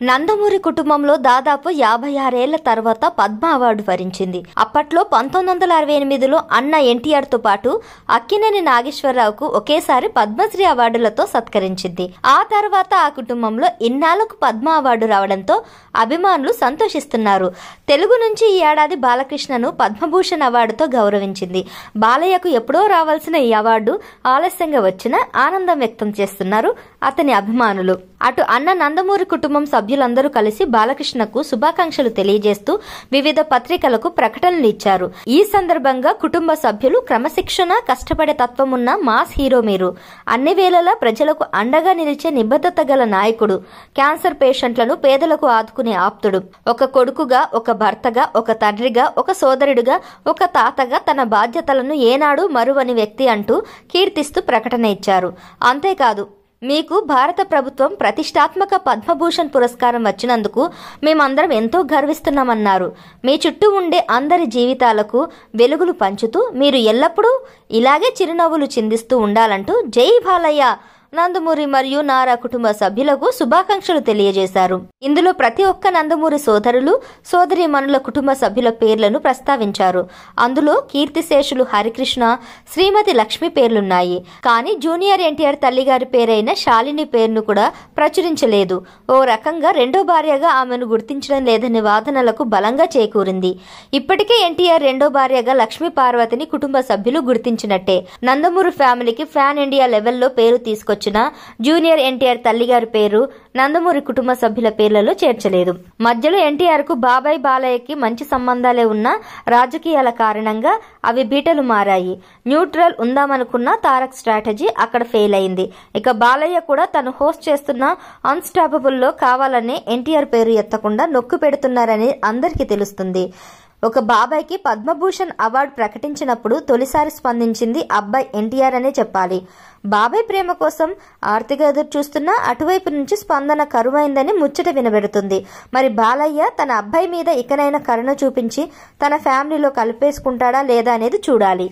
నందమూరి కుటుంబంలో దాదాపు 56 ఏళ్ల తర్వాత పద్మ అవార్డు వరించింది. అప్పట్లో 1968లో అన్న ఎన్టీఆర్ తో పాటు అక్కినేని నాగేశ్వరరావుకు ఒకేసారి పద్మశ్రీ అవార్డులతో సత్కరించింది. ఆ తర్వాత ఆ కుటుంబంలో ఇన్నాళ్లకు పద్మ అవార్డు రావడంతో అభిమానులు సంతోషిస్తున్నారు. తెలుగు నుంచి ఈ ఏడాది బాలకృష్ణను పద్మభూషణ్ అవార్డుతో గౌరవించింది. బాలయ్యకు ఎప్పుడో రావాల్సిన ఈ అవార్డు ఆలస్యంగా వచ్చినా ఆనందం వ్యక్తం చేస్తున్నారు అతని అభిమానులు. అటు అన్న నందమూరి కుటుంబం సభ్యులందరూ కలిసి బాలకృష్ణకు శుభాకాంక్షలు తెలియజేస్తూ వివిధ పత్రికలకు ప్రకటనలు ఇచ్చారు. ఈ సందర్భంగా కుటుంబ సభ్యులు క్రమశిక్షణ, కష్టపడే తత్వమున్న మాస్ హీరో మీరు, అన్ని వేళలా ప్రజలకు అండగా నిలిచే నిబద్ధత గల నాయకుడు, క్యాన్సర్ పేషెంట్లను పేదలకు ఆదుకునే ఆప్తుడు, ఒక కొడుకుగా, ఒక భర్తగా, ఒక తండ్రిగా, ఒక సోదరుడిగా, ఒక తాతగా తన బాధ్యతలను ఏనాడు మరువని వ్యక్తి అంటూ కీర్తిస్తూ ప్రకటన ఇచ్చారు. అంతేకాదు, మీకు భారత ప్రభుత్వం ప్రతిష్టాత్మక పద్మభూషణ్ పురస్కారం వచ్చినందుకు మేమందరం ఎంతో గర్విస్తున్నామన్నారు. మీ చుట్టూ ఉండే అందరి జీవితాలకు వెలుగులు పంచుతూ మీరు ఎల్లప్పుడూ ఇలాగే చిరునవ్వులు చిందిస్తూ ఉండాలంటూ జై బాలయ్య నందమూరి మరియు నారా కుటుంబ సభ్యులకు శుభాకాంక్షలు తెలియజేశారు. ఇందులో ప్రతి ఒక్క నందమూరి సోదరులు, సోదరీమణుల కుటుంబ సభ్యుల పేర్లను ప్రస్తావించారు. అందులో కీర్తిశేషులు హరికృష్ణ, శ్రీమతి లక్ష్మి పేర్లున్నాయి. కానీ జూనియర్ ఎన్టీఆర్ తల్లిగారి పేరైన శాలిని పేరును కూడా ప్రచురించలేదు. ఓ రకంగా రెండో భార్యగా ఆమెను గుర్తించడం లేదనే వాదనలకు బలంగా చేకూరింది. ఇప్పటికే ఎన్టీఆర్ రెండో భార్యగా లక్ష్మీ పార్వతిని కుటుంబ సభ్యులు గుర్తించినట్టే. నందమూరి ఫ్యామిలీకి ఫ్యాన్ ఇండియా లెవెల్లో పేరు తీసుకొచ్చిన జూనియర్ ఎన్టీఆర్ తల్లిగారి పేరు నందమూరి కుటుంబ సభ్యుల పేర్లలో చేర్చలేదు. మధ్యలో ఎన్టీఆర్ కు బాబాయ్ బాలయ్యకి మంచి సంబంధాలే ఉన్నా రాజకీయాల కారణంగా అవి బీటలు మారాయి. న్యూట్రల్ ఉందామనుకున్న తారక్ స్ట్రాటజీ అక్కడ ఫెయిల్ అయింది. ఇక బాలయ్య కూడా తను హోస్ట్ చేస్తున్న అన్స్టాపబుల్ లో కావాలనే ఎన్టీఆర్ పేరు ఎత్తకుండా నొక్కు పెడుతున్నారని అందరికీ తెలుస్తుంది. ఒక బాబాయ్కి పద్మభూషణ్ అవార్డు ప్రకటించినప్పుడు తొలిసారి స్పందించింది అబ్బాయి ఎన్టీఆర్ అనే చెప్పాలి. బాబాయ్ ప్రేమ కోసం ఆర్తిగా ఎదురు చూస్తున్నా అటువైపు నుంచి స్పందన కరువైందని ముచ్చట వినబెడుతుంది. మరి బాలయ్య తన అబ్బాయి మీద ఇకనైనా కరుణ చూపించి తన ఫ్యామిలీలో కలిపేసుకుంటాడా లేదా అనేది చూడాలి.